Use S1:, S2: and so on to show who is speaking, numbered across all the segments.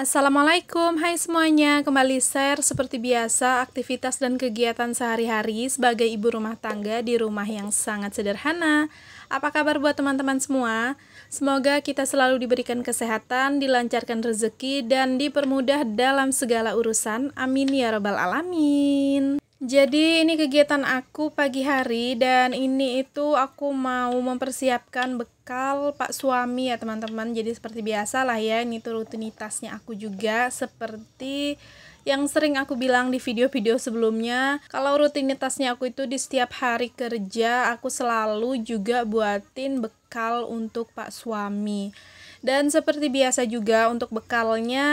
S1: Assalamualaikum, hai semuanya, kembali share seperti biasa aktivitas dan kegiatan sehari-hari sebagai ibu rumah tangga di rumah yang sangat sederhana. Apa kabar buat teman-teman semua? Semoga kita selalu diberikan kesehatan, dilancarkan rezeki, dan dipermudah dalam segala urusan. Amin ya rabbal alamin. Jadi ini kegiatan aku pagi hari, dan ini itu aku mau mempersiapkan bekal Pak suami ya teman-teman. Jadi seperti biasa lah ya, ini tuh rutinitasnya aku juga seperti yang sering aku bilang di video-video sebelumnya. Kalau rutinitasnya aku itu di setiap hari kerja aku selalu juga buatin bekal untuk Pak suami. Dan seperti biasa juga untuk bekalnya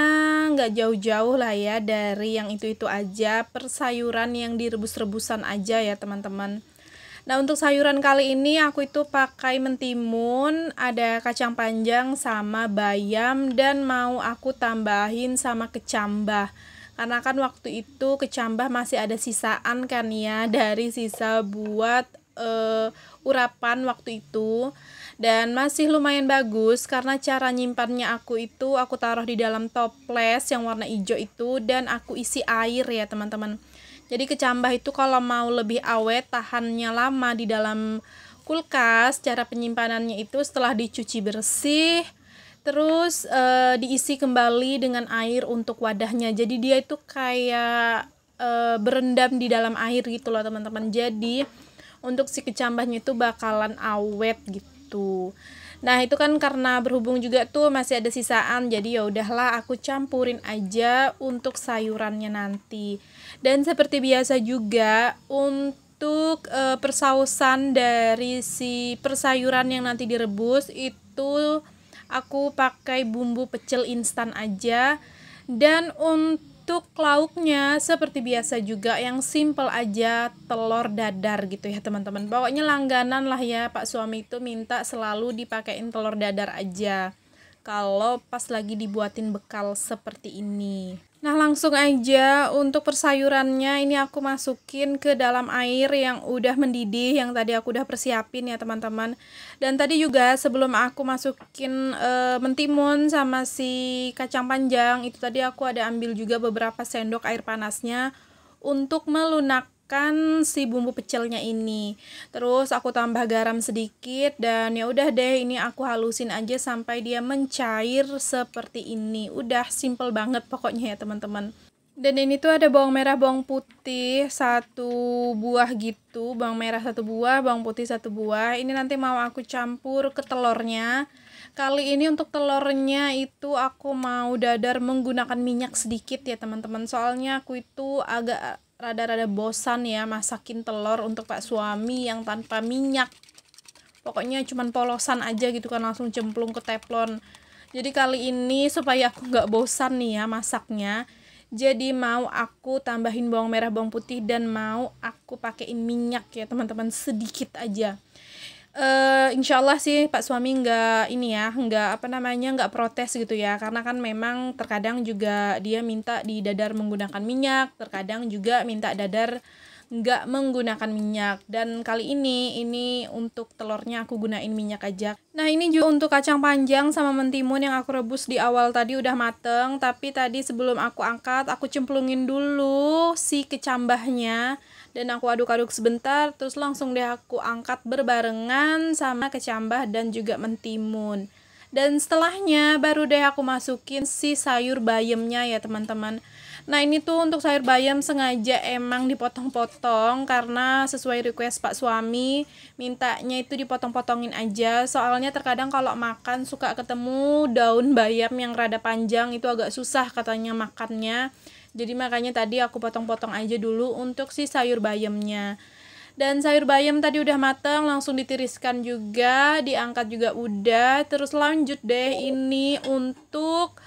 S1: nggak jauh-jauh lah ya dari yang itu-itu aja, persayuran yang direbus-rebusan aja ya teman-teman. Nah untuk sayuran kali ini aku itu pakai mentimun, ada kacang panjang sama bayam, dan mau aku tambahin sama kecambah. Karena kan waktu itu kecambah masih ada sisaan kan ya dari sisa buat urapan waktu itu. Dan masih lumayan bagus karena cara nyimpannya aku itu aku taruh di dalam toples yang warna hijau itu, dan aku isi air ya teman-teman. Jadi kecambah itu kalau mau lebih awet, tahannya lama di dalam kulkas, cara penyimpanannya itu setelah dicuci bersih, terus diisi kembali dengan air untuk wadahnya. Jadi dia itu kayak berendam di dalam air gitu loh teman-teman. Jadi untuk si kecambahnya itu bakalan awet gitu. Nah itu kan karena berhubung juga tuh masih ada sisaan, jadi ya udahlah aku campurin aja untuk sayurannya nanti. Dan seperti biasa juga untuk persausan dari si persayuran yang nanti direbus itu aku pakai bumbu pecel instan aja. Dan untuk lauknya seperti biasa juga yang simple aja, telur dadar gitu ya teman-teman. Pokoknya langganan lah ya, Pak suami itu minta selalu dipakein telur dadar aja kalau pas lagi dibuatin bekal seperti ini. Nah langsung aja untuk persayurannya ini aku masukin ke dalam air yang udah mendidih, yang tadi aku udah persiapin ya teman-teman. Dan tadi juga sebelum aku masukin mentimun sama si kacang panjang itu, tadi aku ada ambil juga beberapa sendok air panasnya untuk melunakkan si bumbu pecelnya ini. Terus aku tambah garam sedikit, dan ya udah deh ini aku halusin aja sampai dia mencair seperti ini. Udah simple banget pokoknya ya teman-teman. Dan ini tuh ada bawang merah, bawang putih 1 buah gitu, bawang merah 1 buah, bawang putih 1 buah. Ini nanti mau aku campur ke telurnya. Kali ini untuk telurnya itu aku mau dadar menggunakan minyak sedikit ya teman-teman. Soalnya aku itu agak rada-rada bosan ya masakin telur untuk Pak suami yang tanpa minyak. Pokoknya cuman polosan aja gitu kan, langsung cemplung ke teflon. Jadi kali ini supaya aku nggak bosan nih ya masaknya, jadi mau aku tambahin bawang merah, bawang putih, dan mau aku pakein minyak ya teman-teman, sedikit aja. Insya Allah sih Pak suami nggak protes gitu ya, karena kan memang terkadang juga dia minta didadar menggunakan minyak, terkadang juga minta dadar nggak menggunakan minyak. Dan kali ini untuk telurnya aku gunain minyak aja. Nah ini juga untuk kacang panjang sama mentimun yang aku rebus di awal tadi udah mateng, tapi tadi sebelum aku angkat aku cemplungin dulu si kecambahnya, dan aku aduk-aduk sebentar, terus langsung deh aku angkat berbarengan sama kecambah dan juga mentimun. Dan setelahnya baru deh aku masukin si sayur bayamnya ya teman-teman. Nah ini tuh untuk sayur bayam sengaja emang dipotong-potong karena sesuai request Pak suami, mintanya itu dipotong-potongin aja. Soalnya terkadang kalau makan suka ketemu daun bayam yang rada panjang, itu agak susah katanya makannya. Jadi makanya tadi aku potong-potong aja dulu untuk si sayur bayamnya. Dan sayur bayam tadi udah matang, langsung ditiriskan juga, diangkat juga udah. Terus lanjut deh ini untuk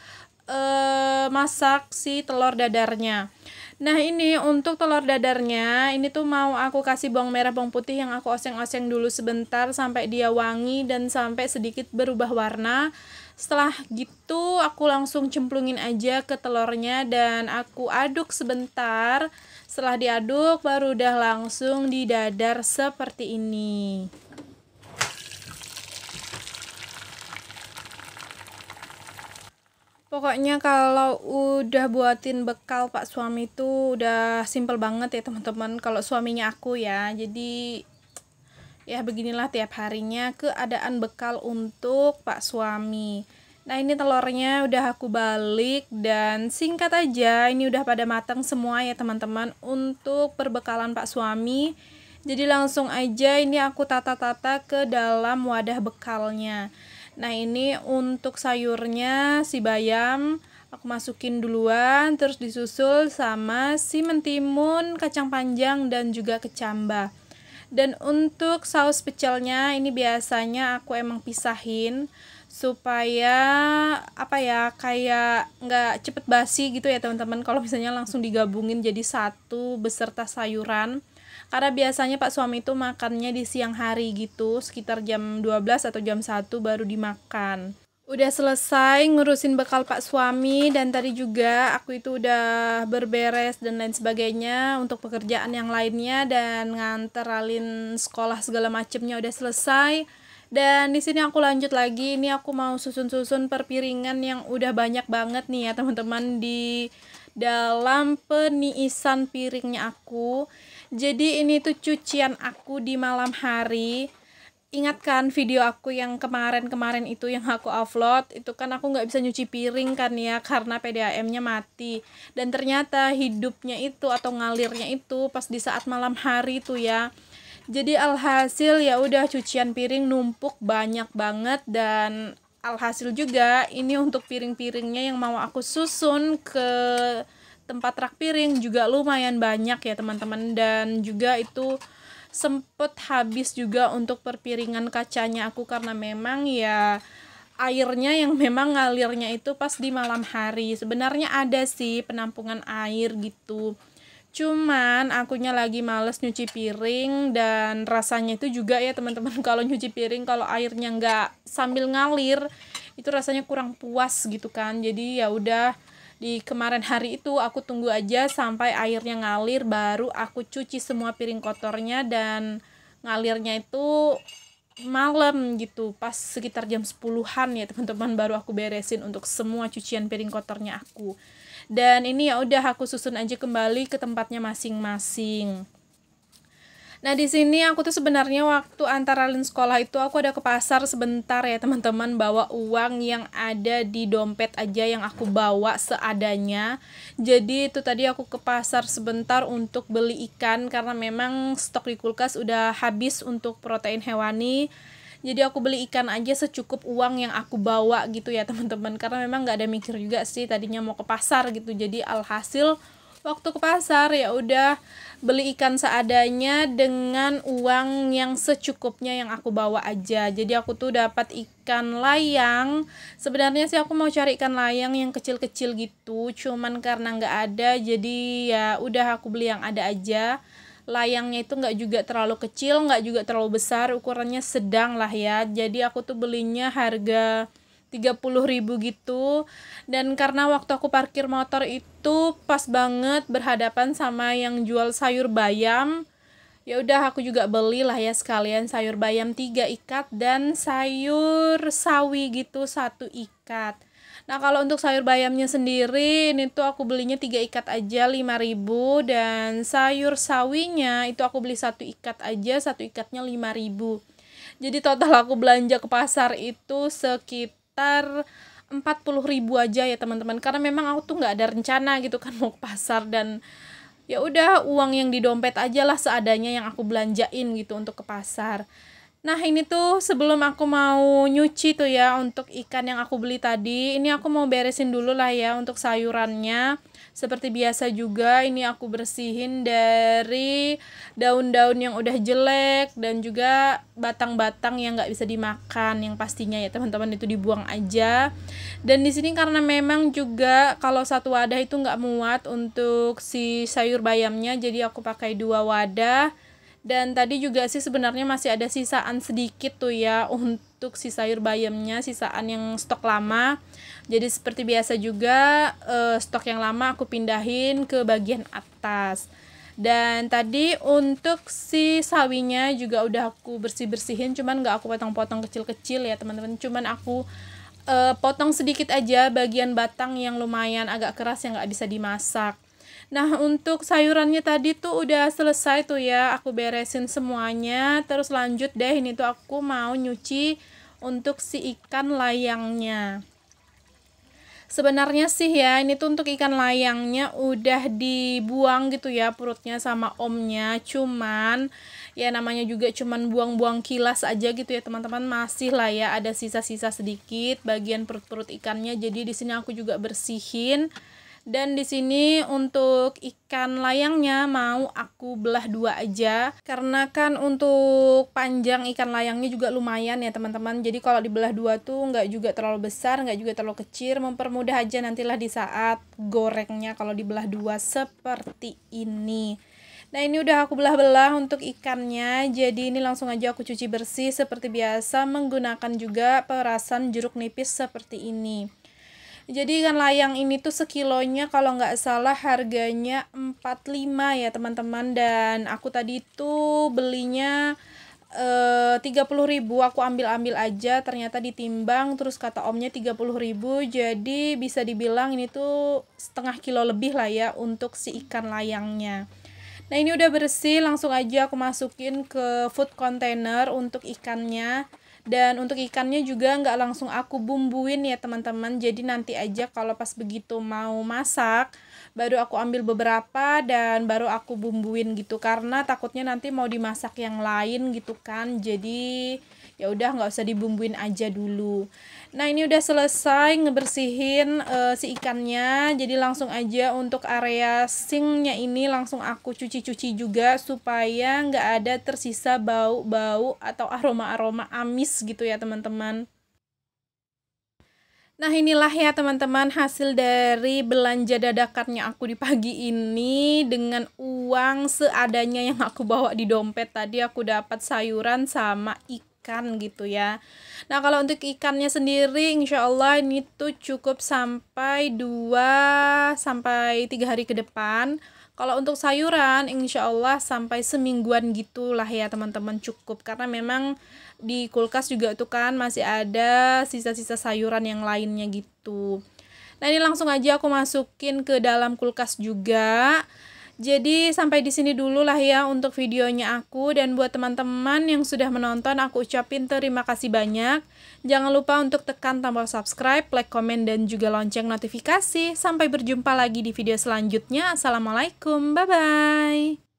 S1: masak si telur dadarnya. Nah, ini untuk telur dadarnya, ini tuh mau aku kasih bawang merah bawang putih yang aku oseng-oseng dulu sebentar sampai dia wangi dan sampai sedikit berubah warna. Setelah gitu aku langsung cemplungin aja ke telurnya dan aku aduk sebentar. Setelah diaduk baru udah langsung didadar seperti ini. Pokoknya kalau udah buatin bekal Pak suami tuh udah simple banget ya teman-teman. Kalau suaminya aku ya, jadi ya beginilah tiap harinya keadaan bekal untuk Pak suami. Nah, ini telurnya udah aku balik dan singkat aja, ini udah pada matang semua ya teman-teman untuk perbekalan Pak suami. Jadi langsung aja ini aku tata-tata ke dalam wadah bekalnya. Nah, ini untuk sayurnya si bayam aku masukin duluan, terus disusul sama si mentimun, kacang panjang dan juga kecambah. Dan untuk saus pecelnya ini biasanya aku emang pisahin supaya apa ya, kayak nggak cepet basi gitu ya teman-teman kalau misalnya langsung digabungin jadi satu beserta sayuran. Karena biasanya Pak suami itu makannya di siang hari gitu, sekitar jam 12 atau jam 1 baru dimakan. Udah selesai ngurusin bekal Pak suami dan tadi juga aku itu udah berberes dan lain sebagainya untuk pekerjaan yang lainnya dan nganterin sekolah segala macemnya udah selesai. Dan di sini aku lanjut lagi, ini aku mau susun-susun perpiringan yang udah banyak banget nih ya teman-teman di dalam peniisan piringnya aku. Jadi ini tuh cucian aku di malam hari. Ingat kan video aku yang kemarin-kemarin itu yang aku upload, itu kan aku nggak bisa nyuci piring kan ya karena PDAM-nya mati. Dan ternyata hidupnya itu atau ngalirnya itu pas di saat malam hari tuh ya. Jadi alhasil ya udah cucian piring numpuk banyak banget dan alhasil juga ini untuk piring-piringnya yang mau aku susun ke tempat rak piring juga lumayan banyak ya teman-teman dan juga itu sempet habis juga untuk perpiringan kacanya aku karena memang ya airnya yang memang ngalirnya itu pas di malam hari. Sebenarnya ada sih penampungan air gitu, cuman akunya lagi males nyuci piring dan rasanya itu juga ya teman-teman kalau nyuci piring kalau airnya nggak sambil ngalir itu rasanya kurang puas gitu kan. Jadi ya udah di kemarin hari itu aku tunggu aja sampai airnya ngalir baru aku cuci semua piring kotornya dan ngalirnya itu malam gitu pas sekitar jam 10-an ya teman-teman baru aku beresin untuk semua cucian piring kotornya aku. Dan ini ya udah aku susun aja kembali ke tempatnya masing-masing. Nah, di sini aku tuh sebenarnya waktu antara lain sekolah itu aku ada ke pasar sebentar ya teman-teman, bawa uang yang ada di dompet aja yang aku bawa seadanya. Jadi itu tadi aku ke pasar sebentar untuk beli ikan karena memang stok di kulkas udah habis untuk protein hewani. Jadi aku beli ikan aja secukup uang yang aku bawa gitu ya teman-teman, karena memang nggak ada mikir juga sih tadinya mau ke pasar gitu. Jadi alhasil waktu ke pasar ya udah beli ikan seadanya dengan uang yang secukupnya yang aku bawa aja. Jadi aku tuh dapat ikan layang. Sebenarnya sih aku mau cari ikan layang yang kecil-kecil gitu, cuman karena nggak ada jadi ya udah aku beli yang ada aja. Layangnya itu nggak juga terlalu kecil, nggak juga terlalu besar, ukurannya sedang lah ya. Jadi aku tuh belinya harga 30.000 gitu. Dan karena waktu aku parkir motor itu pas banget berhadapan sama yang jual sayur bayam, ya udah aku juga beli lah ya sekalian sayur bayam 3 ikat dan sayur sawi gitu 1 ikat. Nah, kalau untuk sayur bayamnya sendiri ini tuh aku belinya 3 ikat aja 5.000 dan sayur sawinya itu aku beli 1 ikat aja, 1 ikatnya 5.000. Jadi total aku belanja ke pasar itu sekitar 40.000 aja ya teman-teman, karena memang aku tuh nggak ada rencana gitu kan mau ke pasar dan ya udah uang yang di dompet aja lah seadanya yang aku belanjain gitu untuk ke pasar. Nah, ini tuh sebelum aku mau nyuci tuh ya untuk ikan yang aku beli tadi, ini aku mau beresin dulu lah ya untuk sayurannya. Seperti biasa juga ini aku bersihin dari daun-daun yang udah jelek dan juga batang-batang yang nggak bisa dimakan, yang pastinya ya teman-teman itu dibuang aja. Dan di sini karena memang juga kalau satu wadah itu nggak muat untuk si sayur bayamnya, jadi aku pakai 2 wadah. Dan tadi juga sih sebenarnya masih ada sisaan sedikit tuh ya untuk si sayur bayamnya, sisaan yang stok lama. Jadi seperti biasa juga stok yang lama aku pindahin ke bagian atas. Dan tadi untuk si sawinya juga udah aku bersih-bersihin, cuman nggak aku potong-potong kecil-kecil ya teman-teman. Cuman aku potong sedikit aja bagian batang yang lumayan agak keras yang nggak bisa dimasak. Nah, untuk sayurannya tadi tuh udah selesai tuh ya, aku beresin semuanya. Terus lanjut deh, ini tuh aku mau nyuci untuk si ikan layangnya. Sebenarnya sih ya, ini tuh untuk ikan layangnya udah dibuang gitu ya perutnya sama omnya. Cuman ya namanya juga cuman buang-buang kilas aja gitu ya teman-teman. Masih lah ya ada sisa-sisa sedikit bagian perut-perut ikannya. Jadi di sini aku juga bersihin. Dan di sini untuk ikan layangnya mau aku belah 2 aja. Karena kan untuk panjang ikan layangnya juga lumayan ya teman-teman. Jadi kalau dibelah 2 tuh nggak juga terlalu besar, nggak juga terlalu kecil. Mempermudah aja nantilah di saat gorengnya kalau dibelah 2 seperti ini. Nah, ini udah aku belah-belah untuk ikannya. Jadi ini langsung aja aku cuci bersih seperti biasa menggunakan juga perasan jeruk nipis seperti ini. Jadi ikan layang ini tuh sekilonya kalau nggak salah harganya 45 ya teman-teman. Dan aku tadi tuh belinya 30.000, aku ambil aja, ternyata ditimbang terus kata omnya 30.000. Jadi bisa dibilang ini tuh setengah kilo lebih lah ya untuk si ikan layangnya. Nah, ini udah bersih, langsung aja aku masukin ke food container untuk ikannya. Dan untuk ikannya juga nggak langsung aku bumbuin ya teman-teman. Jadi nanti aja kalau pas begitu mau masak, baru aku ambil beberapa dan baru aku bumbuin gitu. Karena takutnya nanti mau dimasak yang lain gitu kan. Jadi ya udah nggak usah dibumbuin aja dulu. Nah, ini udah selesai ngebersihin si ikannya. Jadi langsung aja untuk area sinknya ini langsung aku cuci-cuci juga supaya nggak ada tersisa bau-bau atau aroma-aroma amis gitu ya teman-teman. Nah, inilah ya teman-teman hasil dari belanja dadakannya aku di pagi ini dengan uang seadanya yang aku bawa di dompet. Tadi aku dapat sayuran sama ikan gitu ya. Nah, kalau untuk ikannya sendiri insya Allah ini tuh cukup sampai 2 sampai 3 hari ke depan. Kalau untuk sayuran insya Allah sampai semingguan gitulah ya teman-teman, cukup. Karena memang di kulkas juga tuh kan masih ada sisa-sisa sayuran yang lainnya gitu. Nah, ini langsung aja aku masukin ke dalam kulkas juga. Jadi sampai di sini dulu lah ya untuk videonya aku, dan buat teman-teman yang sudah menonton aku ucapin terima kasih banyak. Jangan lupa untuk tekan tombol subscribe, like, komen, dan juga lonceng notifikasi. Sampai berjumpa lagi di video selanjutnya. Assalamualaikum, bye-bye.